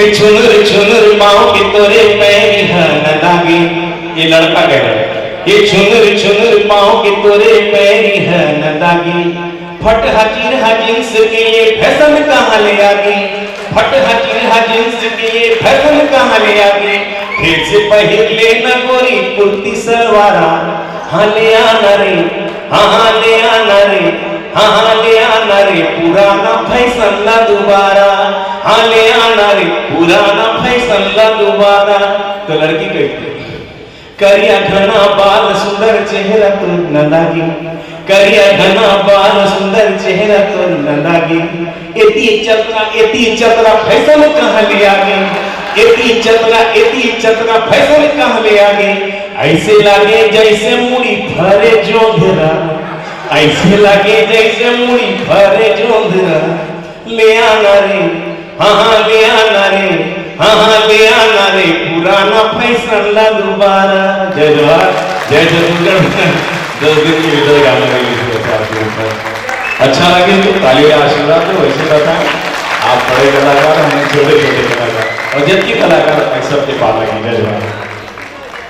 छुनुर छुनुर पाँव के तोरे पैरी न दागे। ये लड़का कह रहा है, ये छुनुर छुनुर पाँव के तोरे पैरी न दागे। फट हा जींस के ये फैशन कहाँ ले आगे, फट हा जींस के ये फैशन कहाँ ले आगे। फिर से पहन ले न गोरी कुर्ती सलवारा, हाँ ले आना रे, हाँ ले आना रे, हाँ ले आना रे पुराना फैशन ला दोबारा, हाँ ले आना रे पुराना फैशन ला दोबारा। तो लड़की कहती है, करिया घना बाल सुंदर चेहरा तो न लागे, करिया घना बाल सुंदर चेहरा तो न लागे। एती चतरा फैशन कहाँ ले आगे, एती चतरा फैशन कहाँ ले आगे। ऐसे लागे जैसे मुड़ी भरे जोंधरा, ऐसे लागे जैसे मुड़ी भरे जोंधरा। ले आना रे, हाँ ले आना रे, हाँ ले आना रे पुराना फैशन ला दोबारा। जय जवाहर, जय छत्तीसगढ़। 10 दिन की विदाई गाना रिलीज होता है आपके ऊपर। अच्छा लगे तो ताली आशीर्वाद दो। वैसे बताएं, आप बड़े कलाकार, हमें छोटे छोटे कलाकार, और जितने कलाकार एक्सेप्ट पा लगे। जय जवाहर।